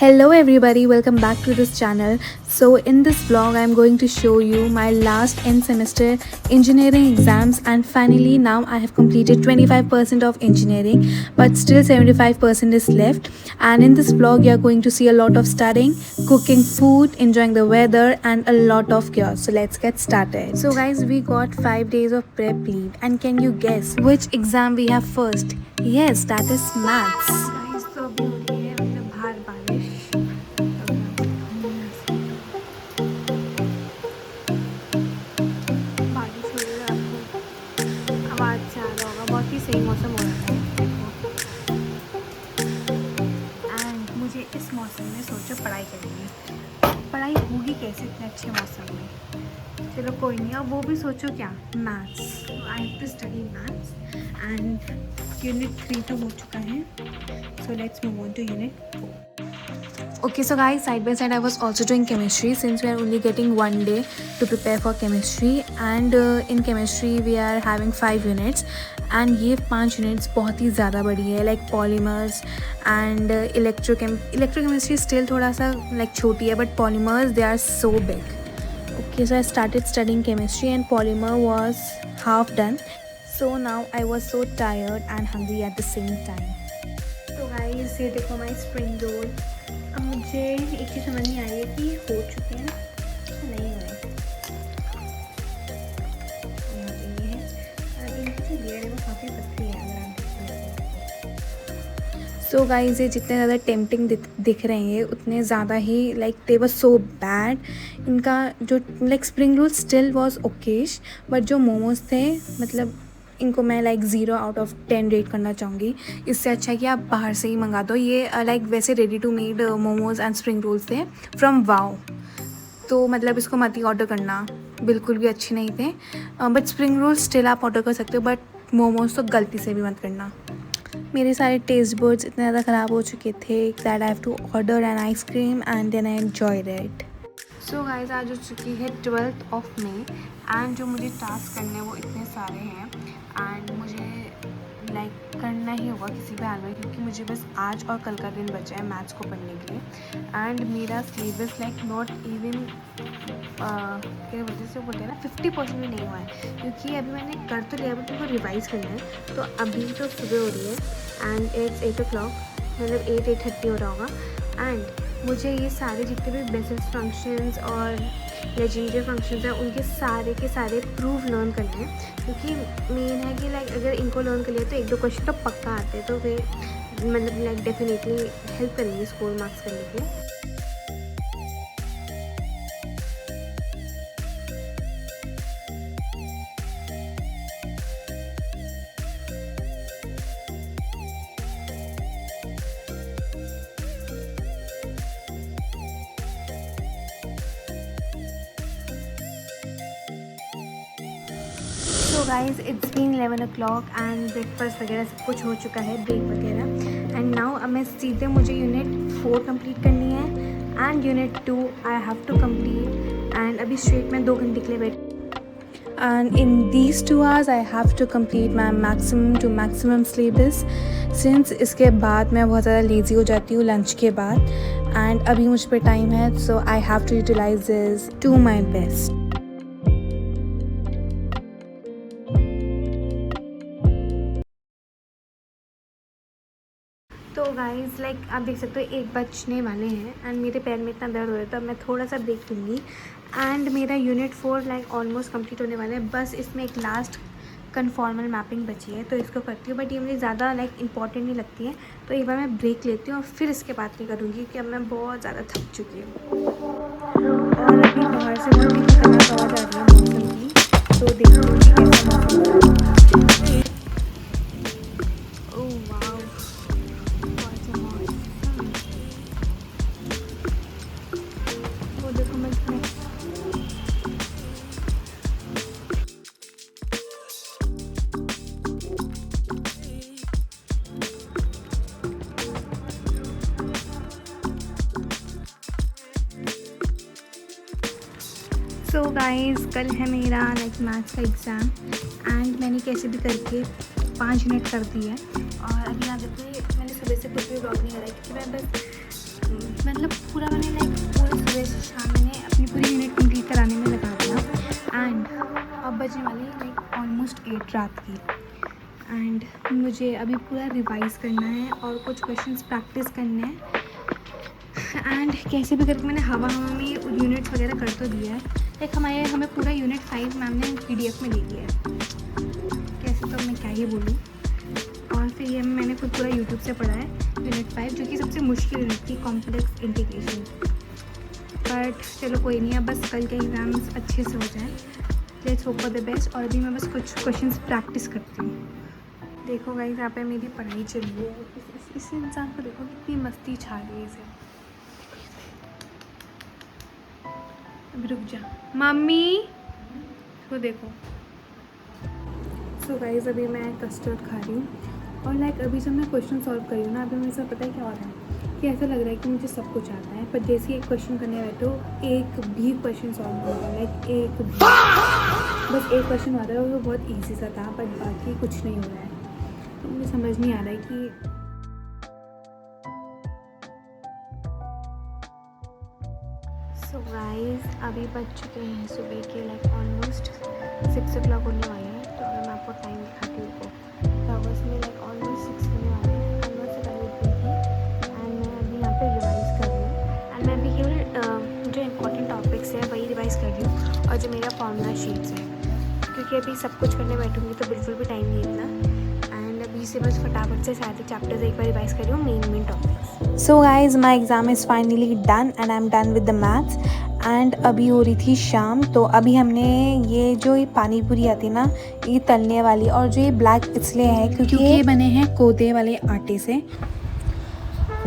Hello everybody, welcome back to this channel. So in this vlog I am going to show you my last end semester engineering exams, and finally now I have completed 25% of engineering, but still 75% is left. And in this vlog you are going to see a lot of studying, cooking food, enjoying the weather and a lot of chaos. So let's get started. So guys, we got 5 days of prep leave, and can you guess which exam we have first? Yes, that is maths. Guys, तो अभी हो रही है मतलब बाहर बारिश। बारिश हो रही है, आपको आवाज़ से आ रहा होगा, बहुत ही सही मौसम हो रहा है। एंड मुझे इस मौसम में सोचो पढ़ाई करनी है, पढ़ाई होगी कैसे इतने अच्छे मौसम में। चलो कोई नहीं, अब वो भी सोचो क्या, maths. I have to study maths and unit 3 तो हो चुका है। So let's move on to unit 4. Okay, so guys, side by side I was also doing chemistry, since we are only getting one day to prepare for chemistry, and in chemistry we are having 5 units, and ये 5 units बहुत ही ज़्यादा बड़ी है, like polymers and electrochemistry still थोड़ा सा like छोटी है, but polymers they are so big. Okay, so I started studying chemistry and polymer was half done, so now I was so tired and hungry at the same time. तो guys ये देखो हमारी spring roll. अब मुझे एक चीज़ समझ नहीं आ रही है कि हो चुके हैं नहीं हुए। यहाँ पे ये है, इनकी जो लेयर है वो काफ़ी पतली है अगर आप देखें। सो गाइस, ये जितने ज़्यादा टेम्पटिंग दिख रहे हैं उतने ज़्यादा ही like they were so bad. इनका जो like spring roll still was Okesh, but जो मोमोज थे मतलब इनको मैं लाइक 0 आउट ऑफ 10 रेट करना चाहूँगी। इससे अच्छा है कि आप बाहर से ही मंगा दो। ये लाइक वैसे ready to made momos and spring rolls थे फ्रॉम वाओ, तो मतलब इसको मत ही ऑर्डर करना, बिल्कुल भी अच्छे नहीं थे। बट स्प्रिंग रोल स्टिल आप ऑर्डर कर सकते हो, बट मोमोज़ तो गलती से भी मत करना। मेरे सारे टेस्ट बर्ड्स इतने ज़्यादा ख़राब हो चुके थे that I have to order an ice cream and then I enjoyed it. So guys, आज हो चुकी है 12th ऑफ मई, एंड जो मुझे टास्क करने हैं वो इतने सारे हैं, एंड मुझे लाइक करना ही होगा किसी भी हाल में, क्योंकि मुझे बस आज और कल का दिन बचा है मैथ्स को पढ़ने के लिए। एंड मेरा सिलेबस लाइक नॉट इवन क्या बोलते हैं ना 50% भी नहीं हुआ है, क्योंकि अभी मैंने कर तो लिया बट उनको रिवाइज़ करना है। तो अभी तो सुबह हो रही है एंड इट्स 8 o'clock, मतलब 8:30 हो रहा होगा। एंड मुझे ये सारे जितने भी बेसिस फंक्शंस और लेजेंडरी फंक्शंस हैं उनके सारे के सारे प्रूफ लर्न करने हैं, क्योंकि मेन है कि लाइक अगर इनको लर्न कर लिया तो 1-2 क्वेश्चन तो पक्का आते हैं, तो वे मतलब लाइक डेफिनेटली हेल्प करेंगे स्कोर मार्क्स करने के लिए। तो guys it's been 11 o'clock and breakfast वगैरह सब कुछ हो चुका है, ब्रेक वगैरह। एंड नाउ अब मैं सीधे मुझे यूनिट 4 कंप्लीट करनी है and unit 2 I have to complete. And अभी स्ट्रेट में 2 घंटे के लिए बैठ, and in these 2 hours I have to complete my maximum to maximum syllabus, since इसके बाद मैं बहुत ज़्यादा लेज़ी हो जाती हूँ लंच के बाद, एंड अभी मुझ पर टाइम है, so I have to utilize this to my best. तो गाइज़ लाइक आप देख सकते हो 1 बजने वाले हैं एंड मेरे पैर में इतना दर्द हो रहा है, तो अब मैं थोड़ा सा ब्रेक लूँगी। एंड मेरा यूनिट 4 लाइक ऑलमोस्ट कंप्लीट होने वाला है, बस इसमें एक लास्ट कन्फॉर्मल मैपिंग बची है, तो इसको करती हूँ, बट ये मुझे ज़्यादा लाइक इंपॉर्टेंट नहीं लगती है, तो एक बार मैं ब्रेक लेती हूँ और फिर इसके बाद नहीं करूँगी, क्योंकि अब मैं बहुत ज़्यादा थक चुकी हूँ। और अभी बाहर से बहुत ही खतरनाक आवाज़ आ रही है मौसम की, तो देखते हैं कि कैसा मौसम हो रहा है। ओह वाओ, वो देखो मैं सो गाइस, कल है मेरा लाइक मैथ्स का एग्ज़ाम, एंड मैंने कैसे भी करके 5 यूनिट कर दी है। और अभी यहाँ देखो मैंने सुबह से कुछ भी ब्लॉग नहीं करा, क्योंकि मैं बस मतलब पूरा मैंने लाइक पूरे सुबह से शाम मैंने अपनी पूरी यूनिट कंप्लीट कराने में लगा दिया। एंड अब बजने वाली लाइक ऑलमोस्ट 8 रात की। एंड मुझे अभी पूरा रिवाइज़ करना है और कुछ क्वेश्चंस प्रैक्टिस करने हैं। एंड कैसे भी करके मैंने हवा में यूनिट्स वगैरह कर तो दिया है। लाइक हमें पूरा यूनिट 5 मैम ने PDF में दे दिया है। कैसे तो मैं क्या ही बोलूँ। और फिर ये मैंने खुद पूरा यूट्यूब से पढ़ा है यूनिट 5, जो कि सबसे मुश्किल यूनिट थी, कॉम्प्लेक्स इंटीग्रेशन। बट चलो कोई नहीं है, बस कल के एग्ज़ाम्स अच्छे से हो जाए। Let's hope for the best. और अभी मैं बस कुछ क्वेश्चंस प्रैक्टिस करती हूँ। देखो गाइस, यहाँ पे मेरी पढ़ाई चल रही है। इस इंसान को देखो कितनी मस्ती छा रही है इसे। अभी रुक जा मम्मी, तो देखो। सो गाइस, अभी मैं कस्टर्ड खा रही हूँ। और लाइक अभी जब मैं क्वेश्चन सॉल्व कर रही हूँ ना, अभी मुझे सब पता है क्या हो रहा है, कि ऐसा लग रहा है कि मुझे सब कुछ आता है। पर जैसे एक क्वेश्चन करने बैठो, एक भी क्वेश्चन सॉल्व नहीं होगा। लाइक एक भी, बस एक क्वेश्चन आ रहा है और वो बहुत ईजी सा था, बट बाकी कुछ नहीं हो रहा है। तो मुझे समझ नहीं आ रहा है कि सो गाइस, अभी बज चुके हैं सुबह के लाइक ऑलमोस्ट 6 o'clock होने वाले हैं। तो अगर मैं आपको टाइम दिखाती हूँ तो आवर्स में लाइक ऑलमोस्ट 6 होने वाले हैं। एंड मैं से पहले उठ गई थी एंड मैं अभी यहाँ पे रिवाइज़ कर रही हूँ। एंड मैं अभी केवल जो इंपॉर्टेंट टॉपिक्स है वही रिवाइज़ कर रही हूँ, और जो मेरा फॉर्मूला शीट्स है, क्योंकि अभी सब कुछ करने बैठूँगी तो बिल्कुल भी टाइम नहीं इतना। एंड अभी से बस फटाफट से सारे चैप्टर्स एक बार रिवाइज़ कर रही हूँ, main topics. So guys, my exam is finally done and I am done with the maths. And अभी हो रही थी शाम, तो अभी हमने ये जो ये पानी पूरी आती है ना, ये तलने वाली, और जो ये ब्लैक इसलिए है क्योंकि ये बने हैं कोदे वाले आटे से।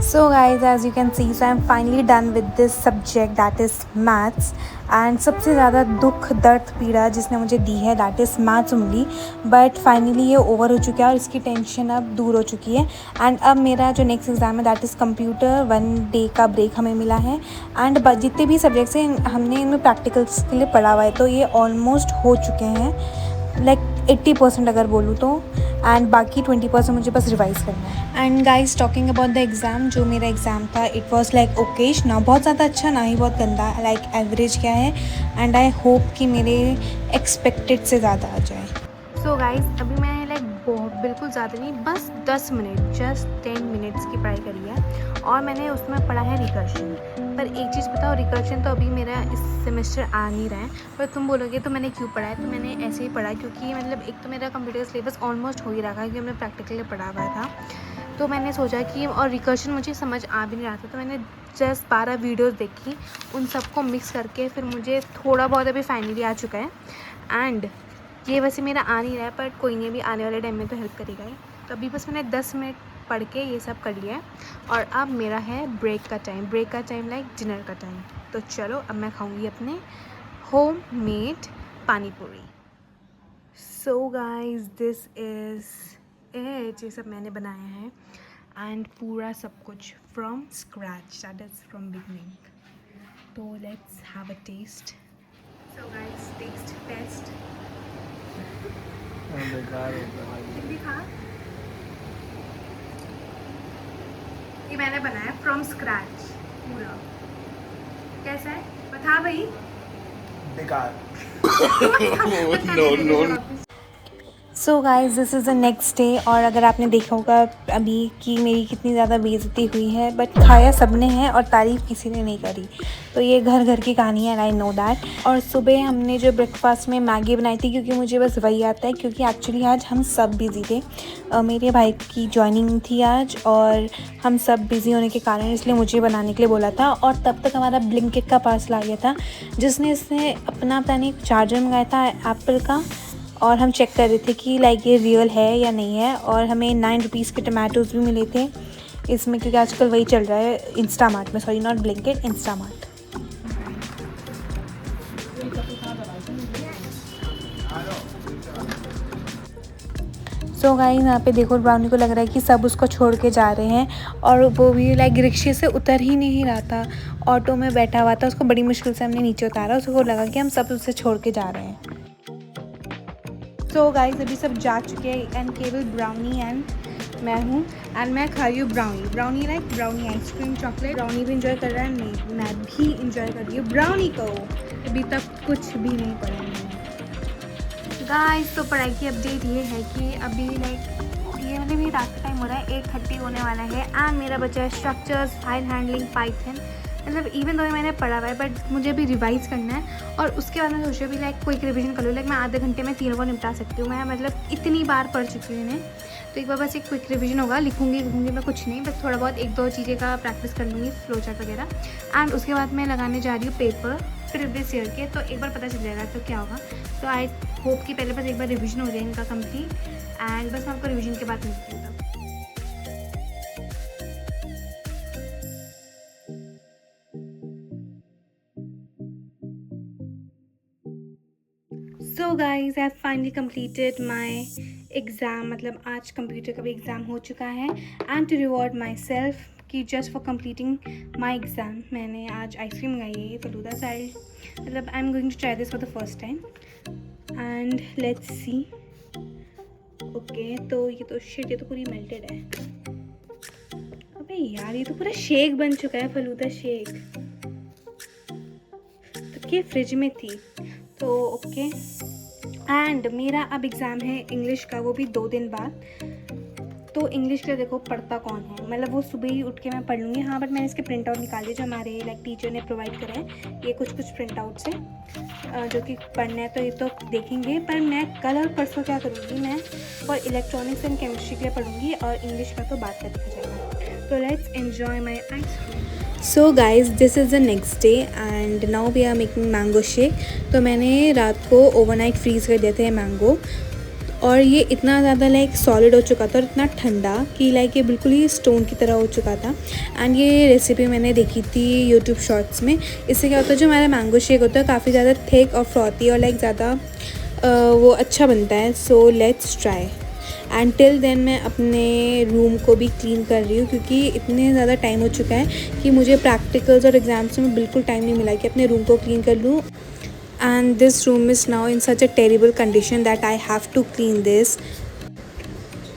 So guys, as you can see, so I'm finally done with this subject, that is maths. And सबसे ज़्यादा दुख दर्द पीड़ा जिसने मुझे दी है, that is maths only. But finally ये ओवर हो चुका है और इसकी टेंशन अब दूर हो चुकी है। एंड अब मेरा जो नेक्स्ट एग्ज़ाम है दैट इज़ कंप्यूटर, 1 डे का ब्रेक हमें मिला है। एंड जितने भी सब्जेक्ट्स हैं हमने इनमें प्रैक्टिकल्स के लिए पढ़ा हुआ है, तो ये ऑलमोस्ट हो चुके हैं, लाइक 80% अगर बोलूँ तो। एंड बाकी 20% मुझे बस रिवाइज़ करना है। And guys, talking about the exam, जो मेरा एग्ज़ाम था इट वॉज लाइक ओकेश, ना बहुत ज़्यादा अच्छा ना ही बहुत गंदा, लाइक एवरेज क्या है। एंड आई होप कि मेरे एक्सपेक्टेड से ज़्यादा आ जाए। सो गाइज, अभी मैं लाइक बिल्कुल ज़्यादा नहीं, बस 10 मिनट, जस्ट 10 मिनट्स की पढ़ाई करी है। और मैंने उसमें पढ़ा है रिकर्शन। पर एक चीज़ बताओ, रिकर्शन तो अभी मेरा इस सेमेस्टर आ नहीं रहा है। पर तुम बोलोगे तो मैंने क्यों पढ़ा है, तो मैंने ऐसे ही पढ़ा क्योंकि मतलब एक तो मेरा कंप्यूटर का सिलेबस ऑलमोस्ट हो ही रहा था, क्योंकि हमने प्रैक्टिकली पढ़ा हुआ था। तो मैंने सोचा कि, और रिकर्शन मुझे समझ आ भी नहीं रहा था, तो मैंने जस्ट 12 वीडियोज़ देखी, उन सबको मिक्स करके फिर मुझे थोड़ा बहुत अभी फाइनली आ चुका है। एंड ये वैसे मेरा आ नहीं रहा है, पर कोई नहीं, अभी आने वाले टाइम में तो हेल्प करेगा ही। तो अभी बस मैंने 10 मिनट पढ़ के ये सब कर लिया है, और अब मेरा है ब्रेक का टाइम लाइक डिनर का टाइम। तो चलो अब मैं खाऊंगी अपने home made pani puri. So guys, this is it, ये सब मैंने बनाया है। एंड पूरा सब कुछ from scratch, that is from beginning. तो let's have a taste. So guys, taste दिखा। ये मैंने बनाया फ्रॉम स्क्रैच पूरा। कैसा है बता भाई। बेकार। No. So guys, this is the next day. और अगर आपने देखा होगा अभी कि मेरी कितनी ज़्यादा बेइज्जती हुई है, बट खाया सबने है और तारीफ़ किसी ने नहीं करी। तो ये घर घर की कहानी है, आई नो दैट। और सुबह हमने जो ब्रेकफास्ट में मैगी बनाई थी, क्योंकि मुझे बस वही आता है, क्योंकि एक्चुअली आज हम सब बिज़ी थे। मेरे भाई की जॉइनिंग थी आज, और हम सब बिज़ी होने के कारण इसलिए मुझे बनाने के लिए बोला था। और तब तक हमारा ब्लिंकिट का पार्सल आ गया था, जिसने इसने अपना पता नहीं चार्जर मंगाया था एप्पल का। और हम चेक कर रहे थे कि लाइक ये रियल है या नहीं है। और हमें 9 रुपीज़ के टमाटोज़ भी मिले थे इसमें, क्योंकि आजकल वही चल रहा है इंस्टामार्ट में, sorry not Blinkit, Instamart. So guys, यहाँ पे देखो ब्राउनी को लग रहा है कि सब उसको छोड़ के जा रहे हैं, और वो भी लाइक रिक्शे से उतर ही नहीं रहा था, ऑटो में बैठा हुआ था। उसको बड़ी मुश्किल से हमने नीचे उतारा, उसको लगा कि हम सब उसे छोड़ के जा रहे हैं। सो गाइस, अभी सब जा चुके हैं, एंड केवल ब्राउनी एंड मैं हूँ एंड मैं खा रही हूँ brownie like brownie ice cream chocolate. Brownie भी इंजॉय कर रहा है, मैं भी इंजॉय कर रही हूँ ब्राउनी को। अभी तक कुछ भी नहीं पढ़ा मैंने गाइस। तो पढ़ाई की अपडेट ये है कि अभी लाइक ये मतलब ये रात का टाइम हो रहा है, 8:30 होने वाला है एंड मेरा बचा है स्ट्रक्चर्स, फाइल हैंडलिंग, पाइथन। मतलब इवन तो मैंने पढ़ा हुआ है बट मुझे भी रिवाइज़ करना है और उसके बाद मैं सोच रही हूँ लाइक क्विक रिवीजन कर लूँ। लाइक मैं आधे घंटे में तीनों को निपटा सकती हूँ। मैं मतलब इतनी बार पढ़ चुकी हूँ इन्हें, तो एक बार बस एक क्विक रिवीजन होगा। लिखूंगी मैं कुछ नहीं, बस थोड़ा बहुत 1-2 चीज़ें का प्रैक्टिस कर लूँगी, फ्लो चार्ट वगैरह। एंड उसके बाद मैं लगाने जा रही हूँ पेपर प्रीवियस ईयर के, तो एक बार पता चल जाएगा तो क्या होगा। तो आई होप कि पहले बस एक बार रिविजन हो जाए इनका कंप्लीट एंड बस मैं आपको रिविजन के बाद मिलती हूँ। So guys I have finally completed my exam. मतलब आज कंप्यूटर का भी एग्ज़ाम हो चुका है and to reward myself कि just for completing my exam मैंने आज आइसक्रीम मंगाई है, ये फलूदा साइड। मतलब I am going to try this for the first time and let's see. Okay, तो ये तो पूरी मेल्टेड है। अबे यार, ये तो पूरा शेक बन चुका है, फलूदा शेक। तो ये फ्रिज में थी तो ओके। एंड मेरा अब एग्ज़ाम है इंग्लिश का, वो भी 2 दिन बाद। तो इंग्लिश का देखो पढ़ता कौन है, मतलब वो सुबह ही उठ के मैं पढ़ लूँगी। हाँ, बट मैंने इसके प्रिंट आउट निकाले जो हमारे लाइक टीचर ने प्रोवाइड करे हैं। ये कुछ प्रिंट आउट्स हैं जो कि पढ़ना है, तो ये तो देखेंगे। पर मैं कल और परसों क्या करूँगी, मैं फॉर इलेक्ट्रॉनिक्स एंड केमिस्ट्री के लिए पढ़ूँगी और इंग्लिश का तो बात कर देखा जाएगा। तो let's enjoy my ice cream. So guys, this is the next day and now we are making mango shake. तो मैंने रात को ओवरनाइट फ्रीज़ कर दिए थे मैंगो, और ये इतना ज़्यादा लाइक सॉलिड हो चुका था और इतना ठंडा कि लाइक ये बिल्कुल ही स्टोन की तरह हो चुका था। एंड ये रेसिपी मैंने देखी थी यूट्यूब शॉर्ट्स में। इससे क्या होता है, जो हमारा मैंगो शेक होता है काफ़ी ज़्यादा थिक और फ्रॉथी और लाइक ज़्यादा वो अच्छा बनता है। So let's try. And till then मैं अपने रूम को भी क्लीन कर रही हूँ क्योंकि इतने ज़्यादा टाइम हो चुका है कि मुझे प्रैक्टिकल्स और एग्ज़ाम्स में बिल्कुल टाइम नहीं मिला कि अपने रूम को क्लीन कर लूँ। And this room is now in such a terrible condition that I have to clean this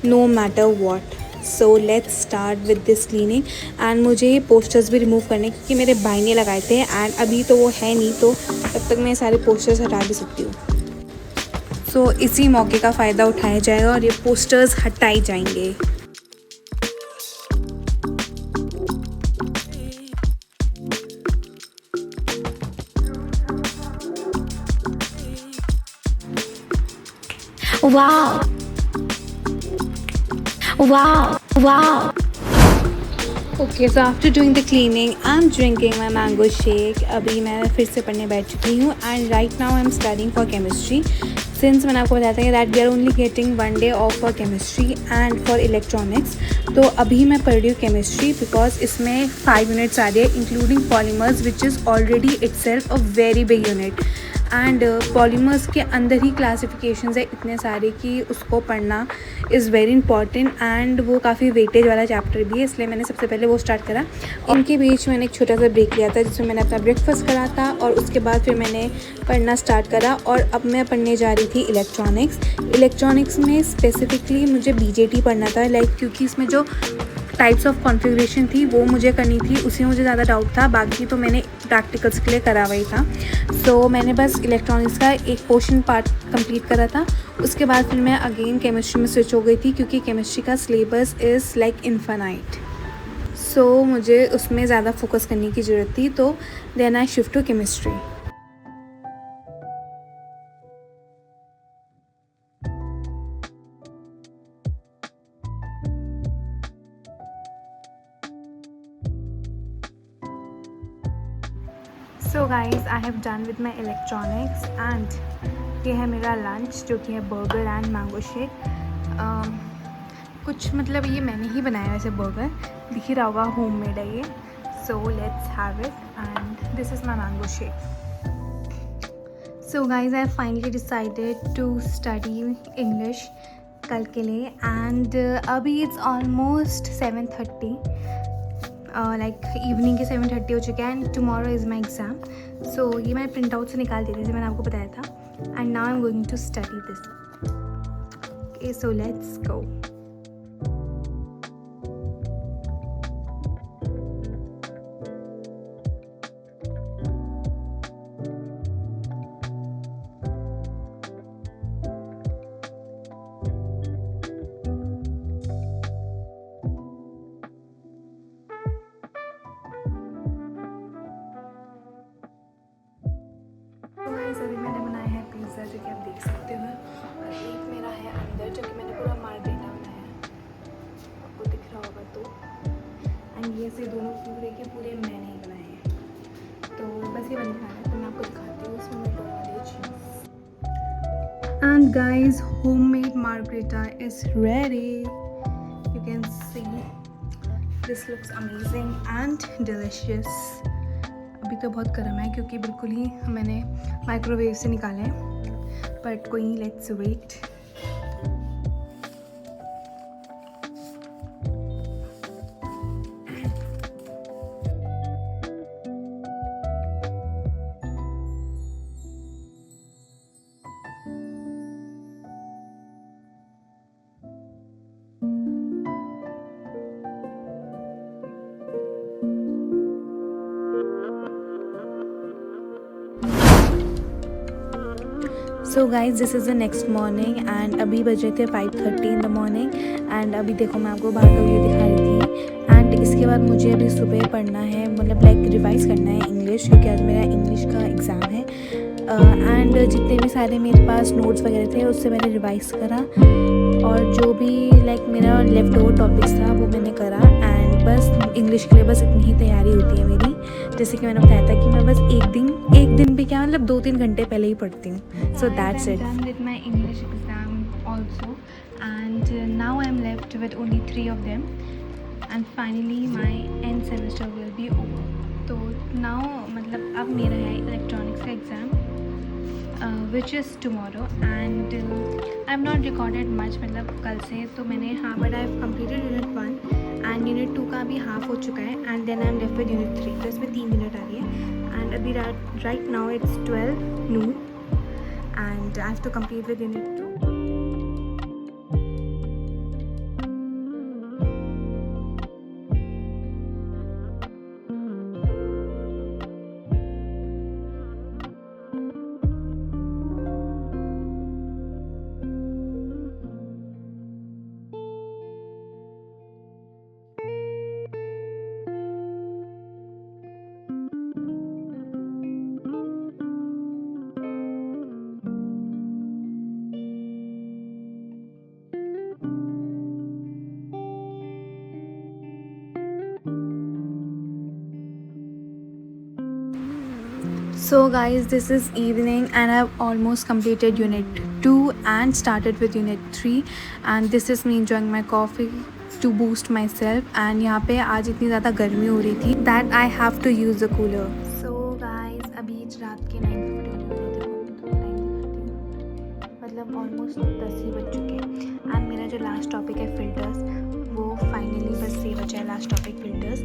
no matter what. So let's start with this cleaning. And मुझे ये पोस्टर्स भी रिमूव करने क्योंकि मेरे भाई ने लगाए थे एंड अभी तो वो है नहीं, तो तब तक मैं सारे पोस्टर्स हटा भी सकती हूँ। सो इसी मौके का फ़ायदा उठाया जाएगा और ये पोस्टर्स हटाए जाएंगे। Wow. Wow. Wow. Okay, so after doing the cleaning, I'm drinking my mango shake. अभी मैं फिर से पढ़ने बैठ चुकी हूँ and right now I'm studying for chemistry. Since मैंने आपको बताया था कि that we are only getting 1 day off for chemistry and for electronics. तो अभी मैं पढ़ रही हूँ chemistry because इसमें 5 units आ रही है including polymers which is already itself a very big unit. And polymers के अंदर ही क्लासिफिकेशंस है इतने सारे कि उसको पढ़ना इज़ वेरी इंपॉर्टेंट एंड वो काफ़ी वेटेज वाला चैप्टर भी है, इसलिए मैंने सबसे पहले वो स्टार्ट करा। उनके बीच मैंने एक छोटा सा ब्रेक लिया था जिसमें मैंने अपना ब्रेकफास्ट करा था और उसके बाद फिर मैंने पढ़ना स्टार्ट करा। और अब मैं पढ़ने जा रही थी इलेक्ट्रॉनिक्स में स्पेसिफिकली मुझे BJT पढ़ना था लाइक क्योंकि इसमें जो टाइप्स ऑफ कॉन्फ़िगरेशन थी वो मुझे करनी थी, उसी में मुझे ज़्यादा डाउट था। बाकी तो मैंने प्रैक्टिकल्स के लिए करा हुआ ही था। सो मैंने बस इलेक्ट्रॉनिक्स का एक पोर्शन पार्ट कंप्लीट करा था। उसके बाद फिर मैं अगेन केमिस्ट्री में स्विच हो गई थी क्योंकि केमिस्ट्री का syllabus is like infinite. So मुझे उसमें ज़्यादा फोकस करने की ज़रूरत थी, तो then I shift to chemistry. So guys, I have done with my electronics and ये है मेरा लंच जो कि है बर्गर एंड मैंगो शेक। कुछ मतलब ये मैंने ही बनाया वैसे बर्गर, दिख ही रहा होगा होममेड है ये। So let's have it and this is my mango shake. So guys, I finally decided to study English कल के लिए एंड अभी इट्स ऑलमोस्ट 7:30 लाइक इवनिंग के 7:30 हो चुके हैं and tomorrow is my exam. So ये मैंने प्रिंट आउट से निकाल दिए थे जैसे मैंने आपको बताया था and now I am going to study this. Okay, so let's go. Guys अभी मैंने बनाया है पिज़्ज़ा जो कि आप देख सकते हो, और एक मेरा है अंदर जो कि मैंने पूरा मार्गरेटा बनाया है, आपको दिख रहा होगा तो। एंड ये से दोनों पूरे के पूरे मैंने ही बनाए हैं, तो बस ये बन रहा है, तो मैं आपको दिखाती हूँ उसमें मैं डालने वाली चीज़। And guys homemade margarita is ready, you can see this looks amazing and delicious. अभी तो बहुत गर्म है क्योंकि बिल्कुल ही मैंने माइक्रोवेव से निकाले हैं, बट कोई नहीं, let's wait. So guys this is the next morning and अभी बज रहे थे 5:30 इन द मॉर्निंग। एंड अभी देखो मैं आपको बाहर का व्यू दिखा रही थी। एंड इसके बाद मुझे अभी सुबह पढ़ना है, मतलब लाइक रिवाइज करना है इंग्लिश, क्योंकि आज मेरा इंग्लिश का एग्ज़ाम है। एंड जितने भी सारे मेरे पास नोट्स वगैरह थे उससे मैंने रिवाइज करा, और जो भी लाइक मेरा लेफ्ट ओवर टॉपिक्स था वो मैंने करा। एंड बस इंग्लिश के लिए बस इतनी ही तैयारी होती है मेरी, जैसे कि मैंने बताया था कि मैं बस एक दिन भी क्या, मतलब 2-3 घंटे पहले ही पढ़ती हूँ। So that's it. Done with my English exam also, and now I am left with only 3 of them, and finally my end semester will be over. तो नाउ मतलब अब मेरा है इलेक्ट्रॉनिक्स का exam which is tomorrow, and I am not recorded much, मतलब कल से तो मैंने but I have completed unit 1 and unit 2 का भी हाफ हो चुका है, and then I am left with unit 3, तो इसमें 3 यूनिट आ रही है। एंड अभी right now it's 12 noon and I have to complete with unit 2. So guys, this is evening and I've almost completed unit 2 and started with unit 3, and this is me enjoying my coffee to boost myself. And यहाँ पे आज इतनी ज़्यादा गर्मी हो रही थी that I have to use the cooler. So guys अभी रात के 9:50 हो गए, देखो टाइम दिखाती हूँ, मतलब ऑलमोस्ट 10 ही बज चुके हैं। एंड मेरा जो लास्ट टॉपिक है फिल्टर्स, वो फाइनली बस ये बचा है लास्ट टॉपिक फिल्टर्स,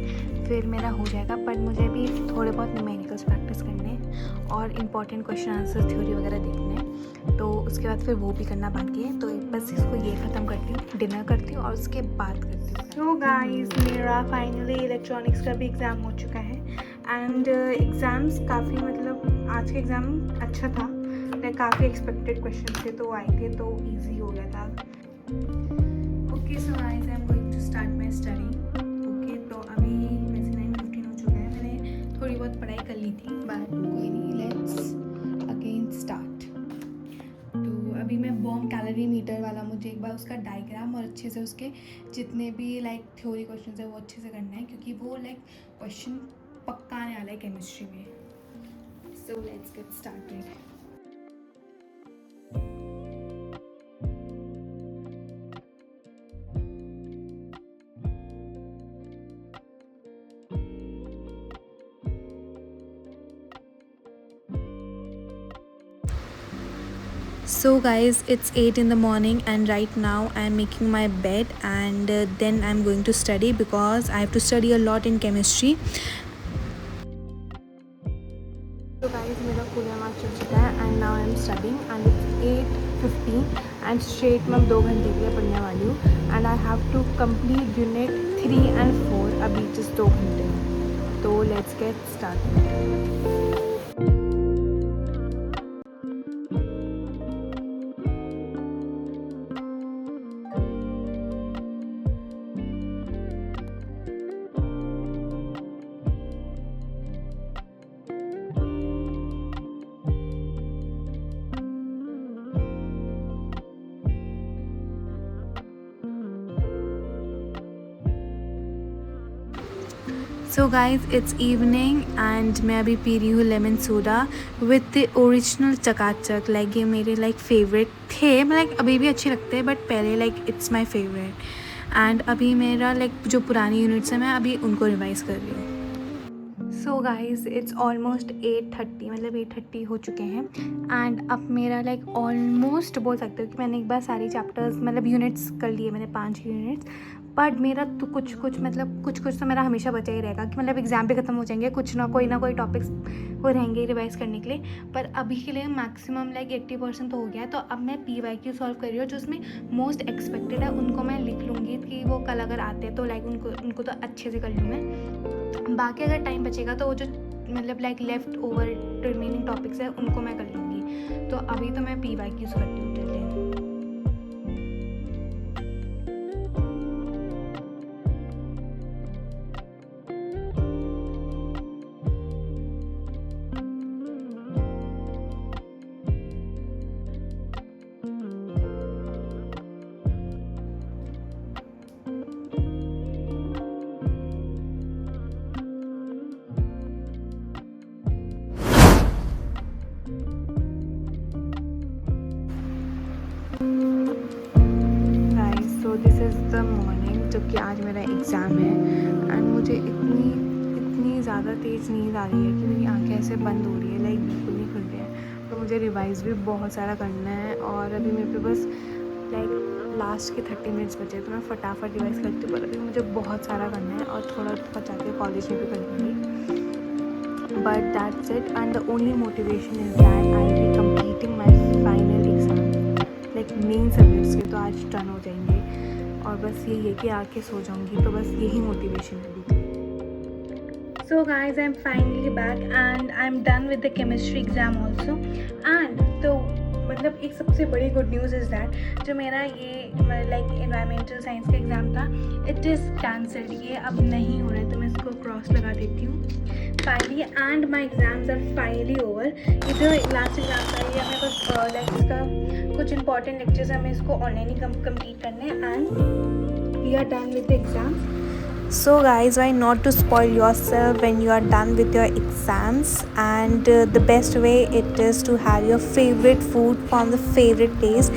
फिर मेरा हो जाएगा। बट मुझे भी थोड़े बहुत न्यूमेरिकल्स प्रैक्टिस करने और इम्पॉर्टेंट क्वेश्चन आंसर थ्योरी वगैरह देखने हैं, तो उसके बाद फिर वो भी करना बाकी है। तो बस इसको ये ख़त्म करती हूँ, डिनर करती हूँ और उसके बाद करती हूँ। तो गाइस मेरा फाइनली इलेक्ट्रॉनिक्स का भी एग्ज़ाम हो चुका है, एंड एग्ज़ाम्स काफ़ी, मतलब आज का एग्ज़ाम अच्छा था, काफ़ी एक्सपेक्टेड क्वेश्चन थे तो आए थे, तो ईजी हो गया था। Okay so guys I am going to start my study. Okay तो अभी वैसे 9:15 हो चुका है, मैंने थोड़ी बहुत पढ़ाई कर ली थी, बट कोई नहीं, लेट्स अगेन स्टार्ट। तो अभी मैं बॉम कैलोरी मीटर वाला, मुझे एक बार उसका डायग्राम और अच्छे से उसके जितने भी लाइक थ्योरी क्वेश्चन है वो अच्छे से करना है, क्योंकि वो लाइक क्वेश्चन पक्का आने वाला है केमिस्ट्री में। So let's get started. So guys, it's 8 in the morning and right now I'm making my bed, and then I'm going to study because I have to study a lot in chemistry. So guys, मेरा full marks चल चुका है and now I'm studying and it's 8:15 and straight मैं 2 घंटे के लिए पढ़ने वाली हूँ, and I have to complete unit 3 and 4 अभी just 2 घंटे। तो let's get started. So guys it's evening and मैं अभी पी रही हूँ lemon soda with the original चकाचक। लाइक ये मेरे लाइक फेवरेट थे, लाइक अभी भी अच्छे लगते हैं, बट पहले like it's my favourite. And अभी मेरा लाइक जो पुरानी यूनिट्स हैं मैं अभी उनको रिवाइज कर रही हूँ। सो गाइज़ इट्स ऑलमोस्ट 8:30, मतलब 8:30 हो चुके हैं। एंड अब मेरा लाइक ऑलमोस्ट बोल सकते हो कि मैंने एक बार सारी चैप्टर्स मतलब यूनिट्स कर लिए, मैंने 5 यूनिट्स। बट मेरा तो कुछ कुछ तो मेरा हमेशा बचा ही रहेगा कि मतलब एग्ज़ाम भी ख़त्म हो जाएंगे, कुछ ना कोई टॉपिक्स वो रहेंगे रिवाइज़ करने के लिए। पर अभी के लिए मैक्सिमम लाइक 80% तो हो गया है। तो अब मैं PYQ सॉल्व कर रही हूँ, जो उसमें मोस्ट एक्सपेक्टेड है उनको मैं लिख लूँगी कि वो कल अगर आते हैं तो लाइक उनको तो अच्छे से कर लूँ मैं। बाकी अगर टाइम बचेगा तो वो जो मतलब like left over remaining topics है उनको मैं कर लूँगी। तो अभी तो मैं PYQs करती हूँ till then. So this is the morning, जो कि आज मेरा एग्ज़ाम है। एंड मुझे इतनी ज़्यादा तेज़ नींद आ रही है कि मेरी आंखें ऐसे बंद हो रही है, लाइक बिल्कुल नहीं खुल रही है। तो मुझे रिवाइज़ भी बहुत सारा करना है और अभी मेरे पे बस लाइक लास्ट के 30 मिनट्स बचे, तो मैं फटाफट रिवाइज़ करती हूँ। पर अभी मुझे बहुत सारा करना है और थोड़ा बचा के कॉलेज में भी कर लूँगी। But that's it, and the only motivation is that I will be completing my final exam, like main subjects के तो आज डन हो जाएंगे और बस यही है कि आके सो जाऊंगी। तो बस यही मोटिवेशन है अभी। सो guys I am finally back and I am done with the chemistry exam also. And तो मतलब एक सबसे बड़ी गुड न्यूज़ इज़ दैट जो मेरा ये लाइक इन्वायरमेंटल साइंस का एग्ज़ाम था, इट इज़ कैंसल्ड। ये अब नहीं हो रहा है, तो मैं इसको क्रॉस लगा देती हूँ finally. And my exams are finally over. ये जो लास्ट एग्ज़ाम था ये हमें बस लाइक इसका कुछ इंपॉर्टेंट लेक्चर्स हमें इसको ऑनलाइन ही कंप्लीट करने हैं and we are done with the exam. So guys, why not to spoil yourself when you are done with your exams? And the best way it is to have your favorite food from the favorite place.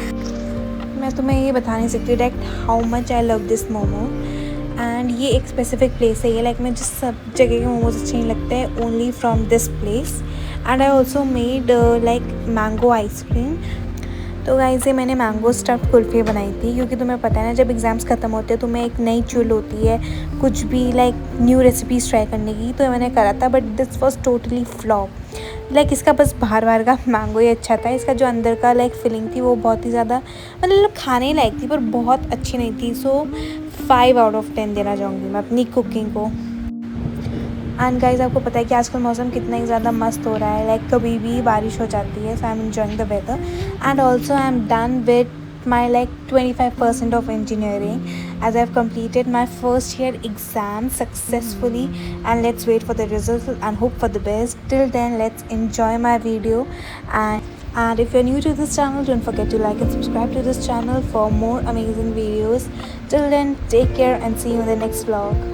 मैं तुम्हें ये बता नहीं सकती direct how much I love this momo. And ये एक specific place है, ये लाइक मैं जिस सब जगह के मोमोज अच्छे नहीं लगते हैं, only from this place. And I also made like mango ice cream. तो गाइस ये मैंने मैंगो स्टफ़ कुल्फ़ी बनाई थी, क्योंकि तुम्हें पता है ना जब एग्ज़ाम्स ख़त्म होते हैं तो मैं एक नई चुल होती है कुछ भी लाइक न्यू रेसिपीज़ ट्राई करने की। तो मैंने करा था, but this was totally flop. Like इसका बस बाहर का मैंगो ही अच्छा था, इसका जो अंदर का लाइक फिलिंग थी वो बहुत ही ज़्यादा मतलब खाने लायक थी, पर बहुत अच्छी नहीं थी। सो 5 आउट ऑफ 10 देना चाहूँगी मैं अपनी कुकिंग को। एंड गाइज आपको पता है कि आजकल मौसम कितना ही ज़्यादा मस्त हो रहा है, लाइक कभी भी बारिश हो जाती है। So I am enjoying the weather and also I am done with my like 25% of engineering, as I've completed my first year exam successfully, and let's wait for the results and hope for the best. Till then, let's enjoy my video, and if you're new to this channel, don't forget to like and subscribe to this channel for more amazing videos. Till then, take care and see you in the next vlog.